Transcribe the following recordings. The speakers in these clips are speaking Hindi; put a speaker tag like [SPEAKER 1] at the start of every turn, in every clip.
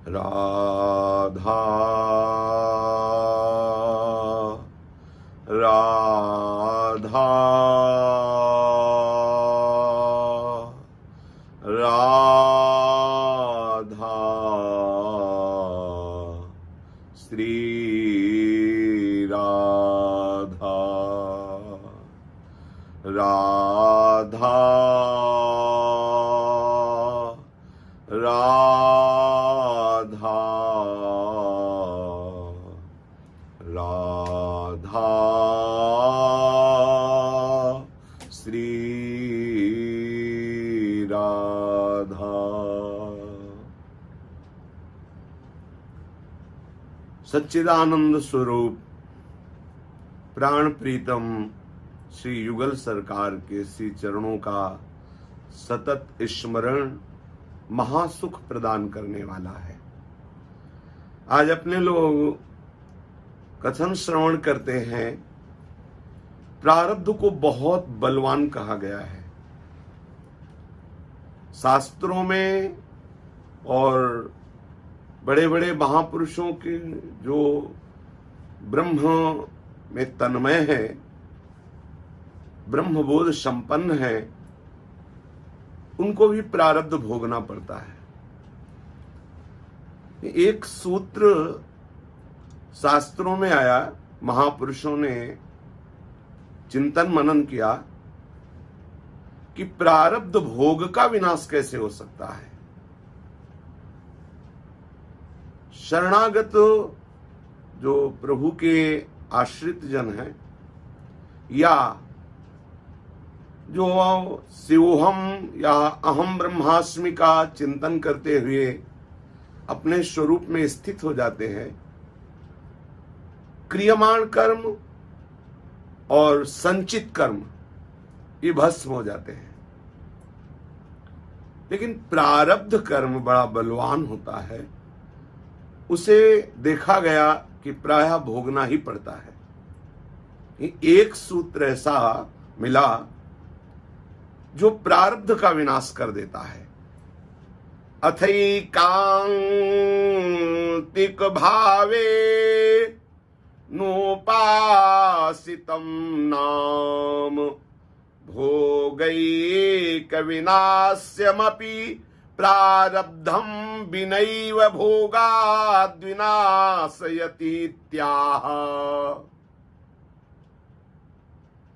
[SPEAKER 1] राधा राधा राधा श्री राधा राधा राधा राधा श्री राधा। सच्चिदानंद स्वरूप प्राण प्रीतम श्री युगल सरकार के श्री चरणों का सतत स्मरण महासुख प्रदान करने वाला है। आज अपने लोग कथन श्रवण करते हैं। प्रारब्ध को बहुत बलवान कहा गया है शास्त्रों में, और बड़े बड़े महापुरुषों के जो ब्रह्म में तन्मय है, ब्रह्मबोध संपन्न है, उनको भी प्रारब्ध भोगना पड़ता है। एक सूत्र शास्त्रों में आया, महापुरुषों ने चिंतन मनन किया कि प्रारब्ध भोग का विनाश कैसे हो सकता है। शरणागत जो प्रभु के आश्रित जन हैं, या जो शिवोहम या अहम ब्रह्मास्मि का चिंतन करते हुए अपने स्वरूप में स्थित हो जाते हैं, क्रियमाण कर्म और संचित कर्म ये भस्म हो जाते हैं। लेकिन प्रारब्ध कर्म बड़ा बलवान होता है, उसे देखा गया कि प्रायः भोगना ही पड़ता है। एक सूत्र ऐसा मिला जो प्रारब्ध का विनाश कर देता है। अथैकान्तिक भावे नोपासितम नाम भोगैक विनाश्यमपि प्रारब्धम विनैव भोगाद् विनाशयतीत्याह।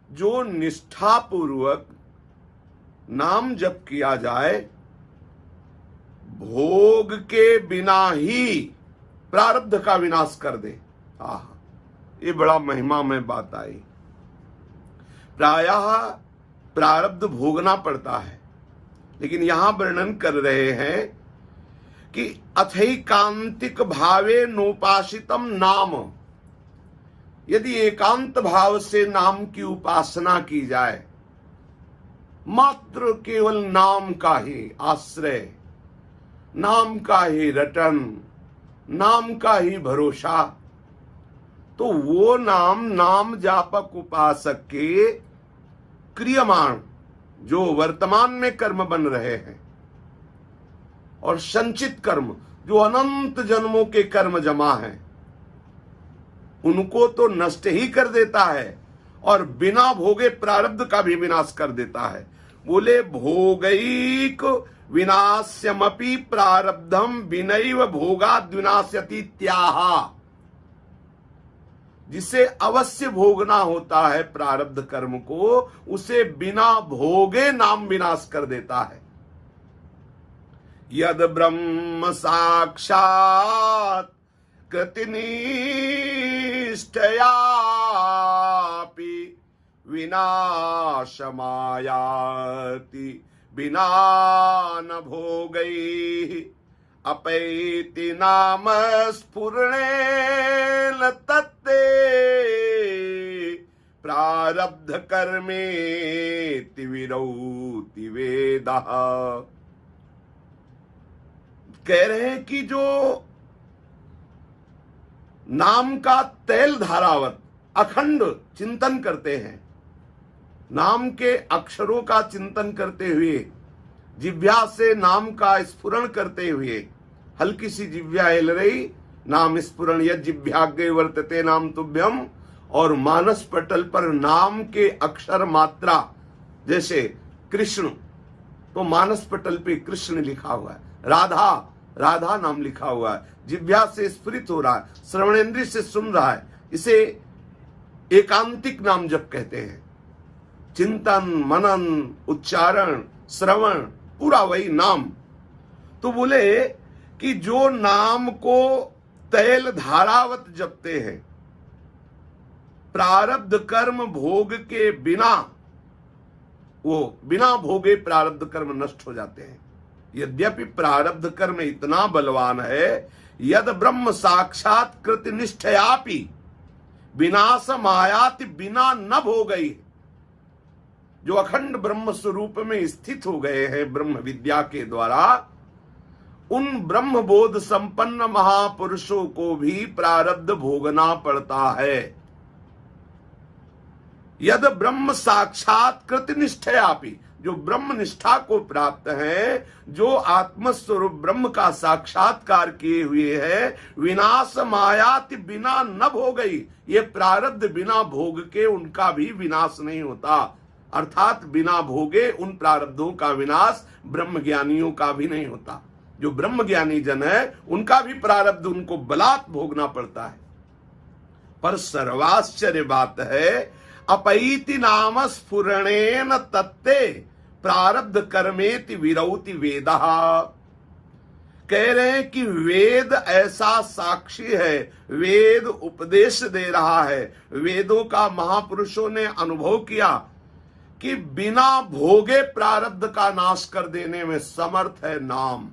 [SPEAKER 1] जो निष्ठापूर्वक नाम जप किया जाए, भोग के बिना ही प्रारब्ध का विनाश कर दे। ये बड़ा महिमा में बात आई। प्रायः प्रारब्ध भोगना पड़ता है, लेकिन यहां वर्णन कर रहे हैं कि अथैकांतिक भावे नोपासितम नाम। यदि एकांत भाव से नाम की उपासना की जाए, मात्र केवल नाम का ही आश्रय, नाम का ही रटन, नाम का ही भरोसा, तो वो नाम जापक उपासक के क्रियमाण जो वर्तमान में कर्म बन रहे हैं, और संचित कर्म जो अनंत जन्मों के कर्म जमा हैं, उनको तो नष्ट ही कर देता है, और बिना भोगे प्रारब्ध का भी विनाश कर देता है। बोले भोगैक विनाश्यमपि प्रारब्धम विनैव भोगाद् विनाश्यति त्याह। जिसे अवश्य भोगना होता है प्रारब्ध कर्म को, उसे बिना भोगे नाम विनाश कर देता है। यद ब्रह्म साक्षात् कृतिनिष्ठयापि विनाशमायाति बिना न भोगैः अपैति नाम स्फुरणेन तत्ते प्रारब्ध कर्मेति विरौति वेदः। कह रहे हैं कि जो नाम का तैल धारावत अखंड चिंतन करते हैं, नाम के अक्षरों का चिंतन करते हुए, जिह्वा से नाम का स्फुरण करते हुए, हल्की सी जिव्या हिल रही, नाम स्फुरण यद जिभ्याग्रे वर्तते नाम तुभ्यम, और मानस पटल पर नाम के अक्षर मात्रा, जैसे कृष्ण, तो मानस पटल पे कृष्ण लिखा हुआ है, राधा राधा नाम लिखा हुआ है, जिभ्या से स्फुरित हो रहा है, श्रवणेन्द्रिय से सुन रहा है, इसे एकांतिक नाम जप कहते हैं। चिंतन, मनन, उच्चारण, श्रवण, पूरा वही नाम। तो बोले कि जो नाम को तैल धारावत जपते हैं, प्रारब्ध कर्म भोग के बिना, वो बिना भोगे प्रारब्ध कर्म नष्ट हो जाते हैं। यद्यपि प्रारब्ध कर्म इतना बलवान है, यद ब्रह्म साक्षात कृत निष्ठयापि विनाश मायाति बिना न भोगई, जो अखंड ब्रह्म स्वरूप में स्थित हो गए हैं ब्रह्म विद्या के द्वारा, उन ब्रह्म बोध संपन्न महापुरुषों को भी प्रारब्ध भोगना पड़ता है। यद ब्रह्म साक्षात्कृत निष्ठयापि, जो ब्रह्म निष्ठा को प्राप्त है, जो आत्मस्वरूप ब्रह्म का साक्षात्कार किए हुए है, विनाश मायाति बिना न भोगई, ये प्रारब्ध बिना भोग के उनका भी विनाश नहीं होता। अर्थात बिना भोगे उन प्रारब्धों का विनाश ब्रह्म ज्ञानियों का भी नहीं होता। जो ब्रह्म ज्ञानी जन है, उनका भी प्रारब्ध उनको बलात् भोगना पड़ता है। पर सर्वाश्चर्य बात है, अपैति नाम स्फुरणेन तत्ते प्रारब्ध कर्मेति विरौति वेदः। कह रहे हैं कि वेद ऐसा साक्षी है, वेद उपदेश दे रहा है, वेदों का महापुरुषों ने अनुभव किया कि बिना भोगे प्रारब्ध का नाश कर देने में समर्थ है नाम।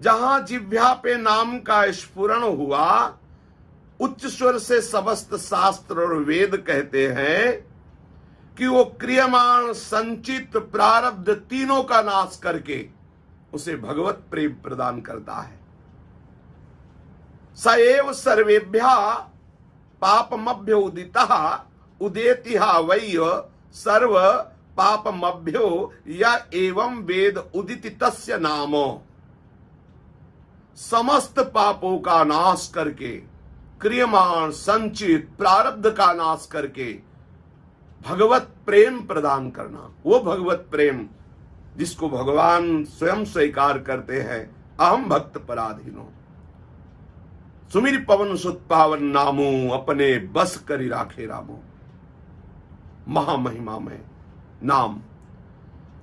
[SPEAKER 1] जहां जिह्वा पे नाम का स्फुरण हुआ, उच्च स्वर से समस्त शास्त्र और वेद कहते हैं कि वो क्रियमाण संचित प्रारब्ध तीनों का नाश करके उसे भगवत प्रेम प्रदान करता है। स एव सर्वेभ्यः पापमभ्यो उदितः उदेतिहा वै सर्व पापमभ्यो या एवं वेद उदिति तस्य नामो। समस्त पापों का नाश करके, क्रियमाण संचित प्रारब्ध का नाश करके भगवत प्रेम प्रदान करना, वो भगवत प्रेम जिसको भगवान स्वयं स्वीकार करते हैं। अहम भक्त पराधीनो, सुमिर पवन सुत पावन नामो, अपने बस करी राखे रामो। महामहिमा में नाम।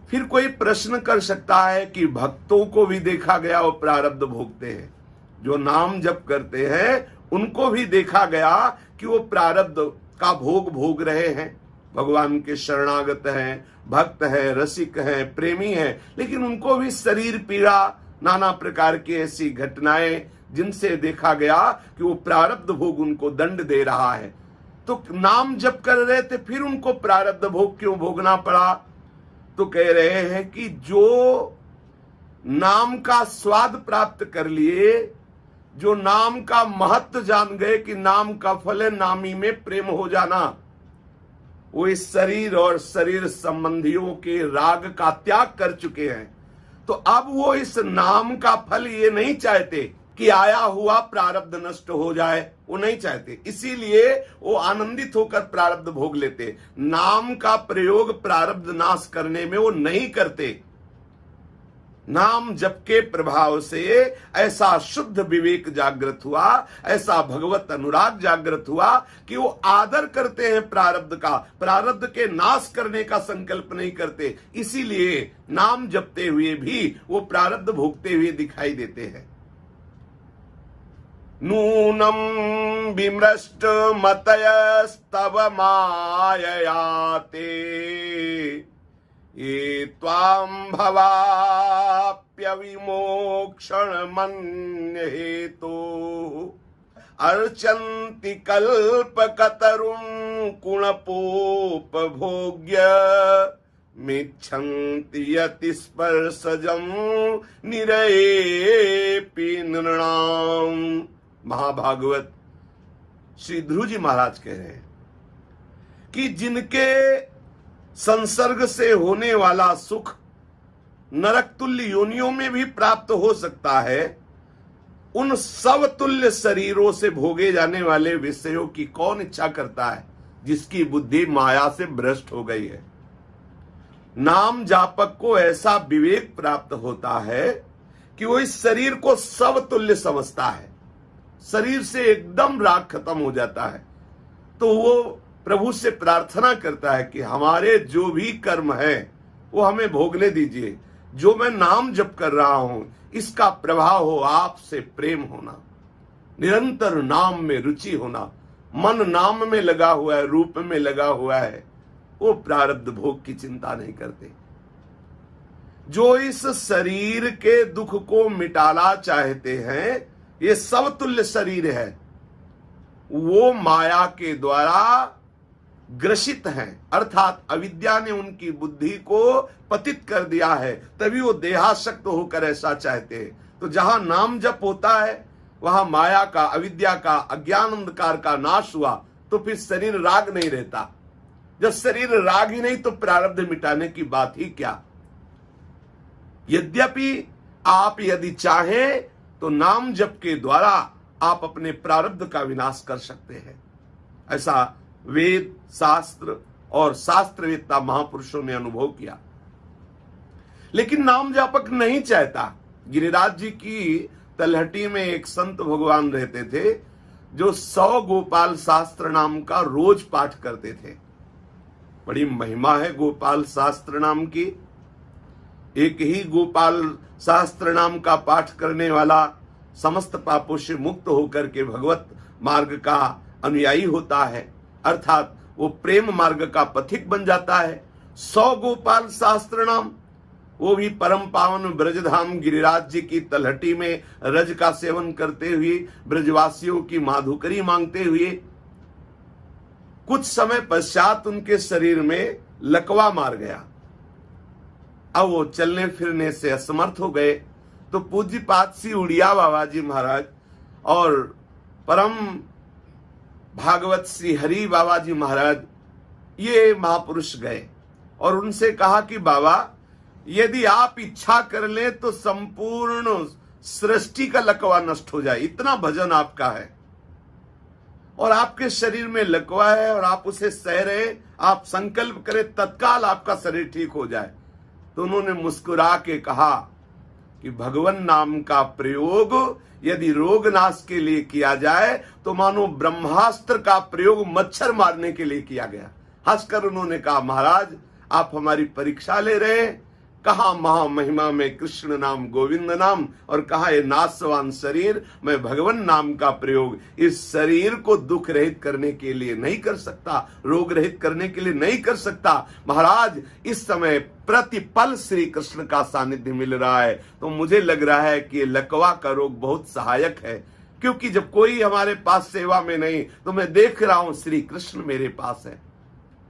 [SPEAKER 1] फिर कोई प्रश्न कर सकता है कि भक्तों को भी देखा गया वो प्रारब्ध भोगते हैं, जो नाम जप करते हैं उनको भी देखा गया कि वो प्रारब्ध का भोग भोग रहे हैं। भगवान के शरणागत हैं, भक्त हैं, रसिक हैं, प्रेमी हैं, लेकिन उनको भी शरीर पीड़ा, नाना प्रकार की ऐसी घटनाएं जिनसे देखा गया कि वो प्रारब्ध भोग उनको दंड दे रहा है। तो नाम जप कर रहे थे, फिर उनको प्रारब्ध भोग क्यों भोगना पड़ा? तो कह रहे हैं कि जो नाम का स्वाद प्राप्त कर लिए, जो नाम का महत्व जान गए कि नाम का फल है नामी में प्रेम हो जाना, वो इस शरीर और शरीर संबंधियों के राग का त्याग कर चुके हैं। तो अब वो इस नाम का फल ये नहीं चाहते कि आया हुआ प्रारब्ध नष्ट हो जाए, वो नहीं चाहते, इसीलिए वो आनंदित होकर प्रारब्ध भोग लेते। नाम का प्रयोग प्रारब्ध नाश करने में वो नहीं करते। नाम जप के प्रभाव से ऐसा शुद्ध विवेक जागृत हुआ, ऐसा भगवत अनुराग जागृत हुआ कि वो आदर करते हैं प्रारब्ध का, प्रारब्ध के नाश करने का संकल्प नहीं करते। इसीलिए नाम जपते हुए भी वो प्रारब्ध भोगते हुए दिखाई देते हैं। नूनम विमृष्ट मतयस्तव माययाते ये त्वां भवाप्यविमोक्षण मन्य हेतो अर्चन्ति कल्पकतरुं कुणपोपभोग्य मिच्छन्ति यतिस्पर्शजं निरयेऽपि नृणाम्। महाभागवत श्री ध्रुव जी महाराज कह रहे हैं कि जिनके संसर्ग से होने वाला सुख नरक तुल्य योनियों में भी प्राप्त हो सकता है, उन सब तुल्य शरीरों से भोगे जाने वाले विषयों की कौन इच्छा करता है जिसकी बुद्धि माया से भ्रष्ट हो गई है। नाम जापक को ऐसा विवेक प्राप्त होता है कि वो इस शरीर को सब तुल्य समझता है, शरीर से एकदम राग खत्म हो जाता है। तो वो प्रभु से प्रार्थना करता है कि हमारे जो भी कर्म है वो हमें भोगने दीजिए, जो मैं नाम जप कर रहा हूं इसका प्रभाव हो आपसे प्रेम होना, निरंतर नाम में रुचि होना, मन नाम में लगा हुआ है, रूप में लगा हुआ है, वो प्रारब्ध भोग की चिंता नहीं करते। जो इस शरीर के दुख को मिटाना चाहते हैं, ये सब तुल्य शरीर है, वो माया के द्वारा ग्रसित हैं, अर्थात अविद्या ने उनकी बुद्धि को पतित कर दिया है, तभी वो देहासक्त होकर ऐसा चाहते हैं। तो जहां नाम जप होता है वहां माया का, अविद्या का, अज्ञान अंधकार का नाश हुआ, तो फिर शरीर राग नहीं रहता। जब शरीर राग ही नहीं तो प्रारब्ध मिटाने की बात ही क्या। यद्यपि आप यदि चाहें तो नाम जप के द्वारा आप अपने प्रारब्ध का विनाश कर सकते हैं। ऐसा वेद, शास्त्र और शास्त्रवेत्ता महापुरुषों ने अनुभव किया। लेकिन नाम जापक नहीं चाहता। गिरिराज जी की तलहटी में एक संत भगवान रहते थे जो 100 गोपाल शास्त्र नाम का रोज पाठ करते थे। बड़ी महिमा है गोपाल शास्त्र नाम की। एक ही गोपाल शास्त्र नाम का पाठ करने वाला समस्त पापों से मुक्त होकर के भगवत मार्ग का अनुयायी होता है, अर्थात वो प्रेम मार्ग का पथिक बन जाता है। 100 गोपाल शास्त्र नाम, वो भी परम पावन ब्रजधाम गिरिराज जी की तलहटी में रज का सेवन करते हुए, ब्रजवासियों की माधुकरी मांगते हुए। कुछ समय पश्चात उनके शरीर में लकवा मार गया। अब वो चलने फिरने से असमर्थ हो गए। तो पूज्यपाद श्री उड़िया बाबा जी महाराज और परम भागवत श्री हरि बाबा जी महाराज, ये महापुरुष गए और उनसे कहा कि बाबा, यदि आप इच्छा कर ले तो संपूर्ण सृष्टि का लकवा नष्ट हो जाए, इतना भजन आपका है और आपके शरीर में लकवा है और आप उसे सह रहे, आप संकल्प करें तत्काल आपका शरीर ठीक हो जाए। तो उन्होंने मुस्कुरा के कहा कि भगवान नाम का प्रयोग यदि रोग नाश के लिए किया जाए तो मानो ब्रह्मास्त्र का प्रयोग मच्छर मारने के लिए किया गया। हंसकर उन्होंने कहा, महाराज आप हमारी परीक्षा ले रहे हैं। कहा महा महिमा में कृष्ण नाम, गोविंद नाम, और कहा ये नाशवान शरीर, मैं भगवान नाम का प्रयोग इस शरीर को दुख रहित करने के लिए नहीं कर सकता, रोग रहित करने के लिए नहीं कर सकता। महाराज इस समय प्रतिपल श्री कृष्ण का सानिध्य मिल रहा है, तो मुझे लग रहा है कि ये लकवा का रोग बहुत सहायक है, क्योंकि जब कोई हमारे पास सेवा में नहीं तो मैं देख रहा हूं श्री कृष्ण मेरे पास है।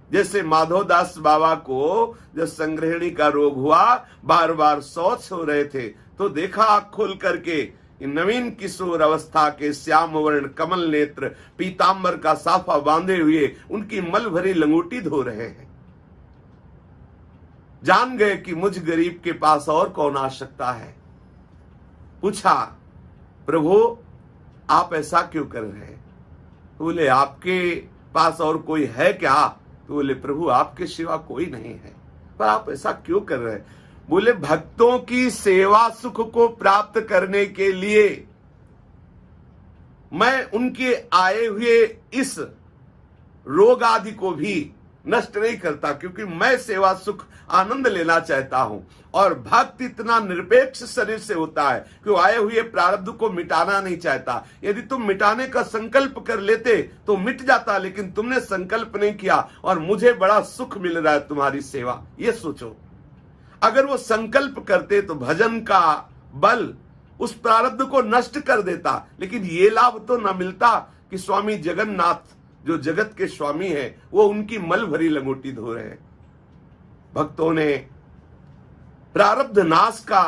[SPEAKER 1] जैसे माधवदास बाबा को जब संग्रहणी का रोग हुआ, बार बार शौच हो रहे थे, तो देखा आँख खोल करके नवीन किशोर अवस्था के श्याम वर्ण कमल नेत्र पीतांबर का साफा बांधे हुए उनकी मल भरी लंगोटी धो रहे हैं। जान गए कि मुझ गरीब के पास और कौन आ सकता है। पूछा, प्रभु आप ऐसा क्यों कर रहे हैं? तो बोले, आपके पास और कोई है क्या? तो बोले, प्रभु आपके सिवा कोई नहीं है, पर आप ऐसा क्यों कर रहे हैं? बोले, भक्तों की सेवा सुख को प्राप्त करने के लिए मैं उनके आए हुए इस रोग आदि को भी नष्ट नहीं करता, क्योंकि मैं सेवा सुख आनंद लेना चाहता हूं। और भक्त इतना निरपेक्ष शरीर से होता है कि वो आए हुए प्रारब्ध को मिटाना नहीं चाहता। यदि तुम मिटाने का संकल्प कर लेते तो मिट जाता, लेकिन तुमने संकल्प नहीं किया और मुझे बड़ा सुख मिल रहा है तुम्हारी सेवा, ये सोचो। अगर वो संकल्प करते तो भजन का बल उस प्रारब्ध को नष्ट कर देता, लेकिन ये लाभ तो न मिलता कि स्वामी जगन्नाथ जो जगत के स्वामी है वो उनकी मल भरी लंगोटी धो रहे हैं। भक्तों ने प्रारब्ध नाश का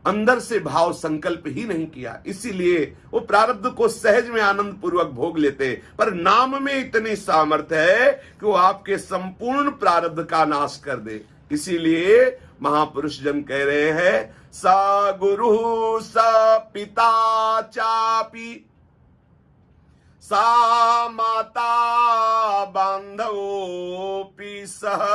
[SPEAKER 1] अंदर से भाव संकल्प ही नहीं किया, इसीलिए वो प्रारब्ध को सहज में आनंद पूर्वक भोग लेते। पर नाम में इतनी सामर्थ्य है कि वो आपके संपूर्ण प्रारब्ध का नाश कर दे। इसीलिए महापुरुष जन कह रहे हैं, स गुरु स पिता चापि सा माता बांधवोऽपि सह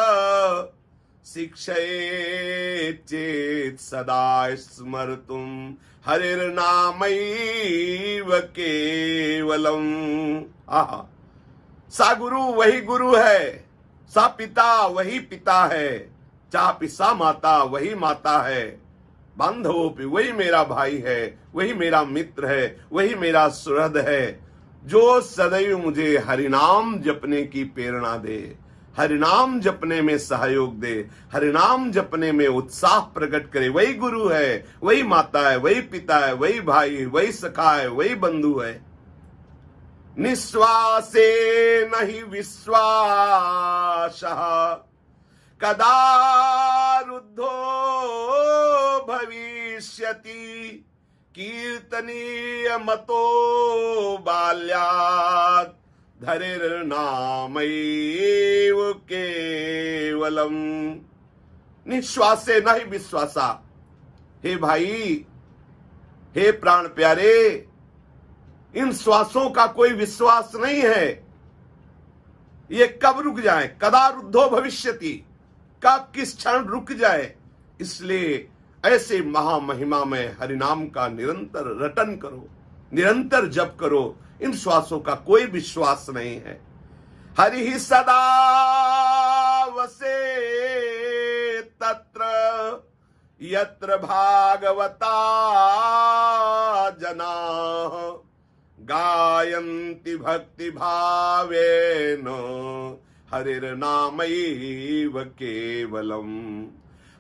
[SPEAKER 1] शिक्षयेत् चेत् सदा स्मर्तुं हरिर्नामैव केवलम। आहा, सा गुरु वही गुरु है, सा पिता वही पिता है, चापि सा माता वही माता है, बांधवोपि वही मेरा भाई है, वही मेरा मित्र है, वही मेरा सुहृद है, जो सदैव मुझे हरिनाम जपने की प्रेरणा दे, हरिनाम जपने में सहयोग दे, हरिनाम जपने में उत्साह प्रकट करे। वही गुरु है, वही माता है, वही पिता है, वही भाई है, वही सखा है, वही बंधु है। निश्वासे नहि विश्वासः कदा रुद्धो भविष्यति कीर्तनीय मतो बाल्यात् धरिर्नामैव केवलम। निश्वासे नहीं विश्वासा। हे भाई, हे प्राण प्यारे, इन श्वासों का कोई विश्वास नहीं है। ये कब रुक जाए, कदा रुद्धो भविष्यति, कब किस क्षण रुक जाए। इसलिए ऐसे महामहिमा में हरिनाम का निरंतर रटन करो, निरंतर जप करो। इन श्वासों का कोई विश्वास नहीं है। हरि ही सदा वसे तत्र यत्र भागवता जनाः गायन्ति भक्ति भावेन हरिर्नामैव केवलम।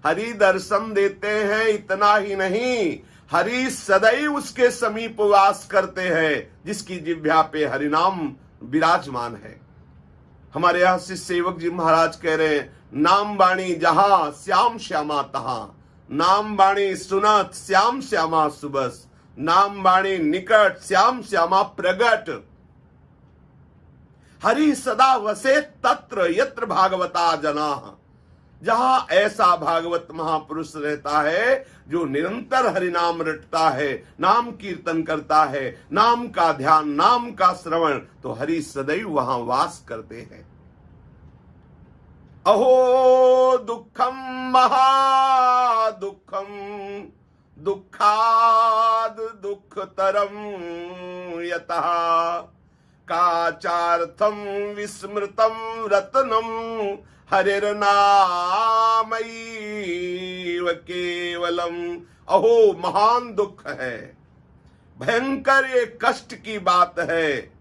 [SPEAKER 1] हरि दर्शन देते हैं, इतना ही नहीं, हरि सदैव उसके समीप वास करते हैं जिसकी जिह्वा पे हरिनाम विराजमान है। हमारे यहाँ से सेवक जी महाराज कह रहे हैं, नाम बाणी जहां श्याम श्यामा तहां, नाम बाणी सुनत श्याम श्यामा सुबस, नाम बाणी निकट श्याम श्यामा प्रगट। हरि सदा वसे तत्र यत्र भागवता जनाः। जहां ऐसा भागवत महापुरुष रहता है जो निरंतर हरिनाम रटता है, नाम कीर्तन करता है, नाम का ध्यान, नाम का श्रवण, तो हरि सदैव वहां वास करते हैं। अहो दुखम महादुखम दुखाद दुखतरम यतः काचार्थम विस्मृतम रत्नम हरिर्नामैव केवलम। अहो महान दुख है, भयंकर ये कष्ट की बात है,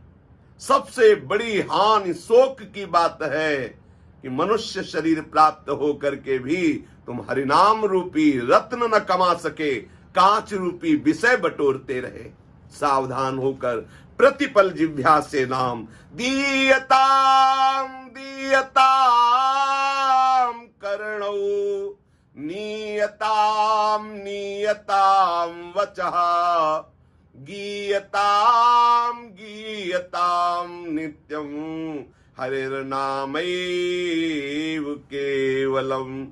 [SPEAKER 1] सबसे बड़ी हानि शोक की बात है कि मनुष्य शरीर प्राप्त होकर के भी तुम हरिनाम रूपी रत्न न कमा सके, कांच रूपी विषय बटोरते रहे। सावधान होकर प्रतिपल जिह्वा से नाम दीयताम दीयताम कर्णौ नीयताम नीयताम वचः गीयताम गीयताम नित्यम हरिर्नामैव केवलम।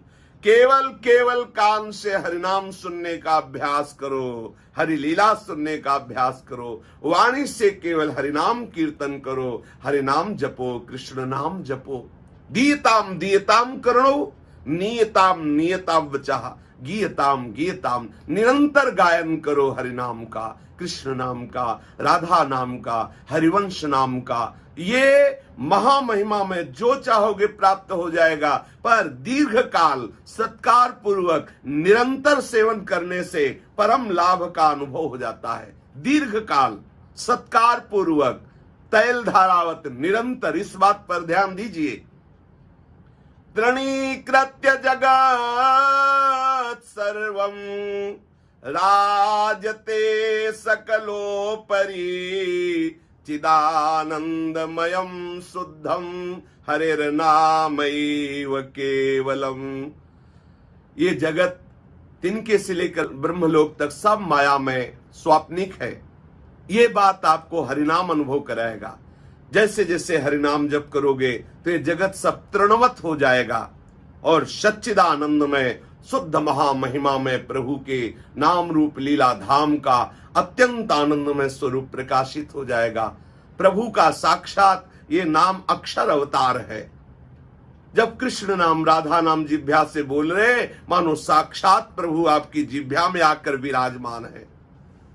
[SPEAKER 1] केवल केवल कान से हरिनाम सुनने का अभ्यास करो, हरि लीला सुनने का अभ्यास करो, वाणी से केवल हरिनाम कीर्तन करो, हरिनाम जपो, कृष्ण नाम जपो। दीयताम दीयताम कर्णो नियताम नियताम वचः गीयताम गीयताम। निरंतर गायन करो हरिनाम का, कृष्ण नाम का, राधा नाम का, हरिवंश नाम का। ये महामहिमा में जो चाहोगे प्राप्त हो जाएगा, पर दीर्घ काल सत्कार पूर्वक निरंतर सेवन करने से परम लाभ का अनुभव हो जाता है। दीर्घ काल सत्कार पूर्वक तैल धारावत निरंतर, इस बात पर ध्यान दीजिए। तृणीकृत्य जगत् सर्वं राजते सकलोपरि चिदानंदमयम शुद्धम हरिर्नामैव केवलम। ये जगत तिनके से लेकर ब्रह्मलोक तक सब माया में स्वाप्निक है। ये बात आपको हरिनाम अनुभव कराएगा। जैसे जैसे हरिनाम जप करोगे तो ये जगत सब तृणवत हो जाएगा और सच्चिदानंद में शुद्ध महामहिमा में प्रभु के नाम रूप लीला धाम का अत्यंत आनंदमय स्वरूप प्रकाशित हो जाएगा। प्रभु का साक्षात ये नाम अक्षर अवतार है। जब कृष्ण नाम राधा नाम जिह्वा से बोल रहे, मानो साक्षात प्रभु आपकी जिह्वा में आकर विराजमान है।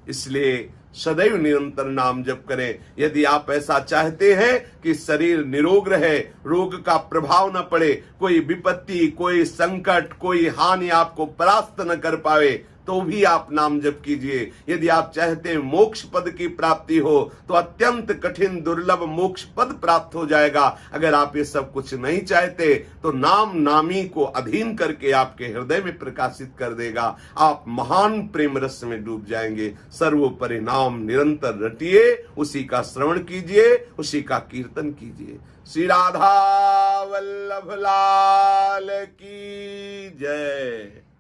[SPEAKER 1] इसलिए सदैव निरंतर नाम जप करें। यदि आप ऐसा चाहते हैं कि शरीर निरोग रहे, रोग का प्रभाव न पड़े, कोई विपत्ति, कोई संकट, कोई हानि आपको परास्त न कर पावे, तो भी आप नाम जप कीजिए। यदि आप चाहते हैं मोक्ष पद की प्राप्ति हो, तो अत्यंत कठिन दुर्लभ मोक्ष पद प्राप्त हो जाएगा। अगर आप ये सब कुछ नहीं चाहते, तो नाम नामी को अधीन करके आपके हृदय में प्रकाशित कर देगा। आप महान प्रेम रस में डूब जाएंगे। सर्वोपरि नाम निरंतर रटिए, उसी का श्रवण कीजिए, उसी का कीर्तन कीजिए। श्री राधा वल्लभ लाल की जय।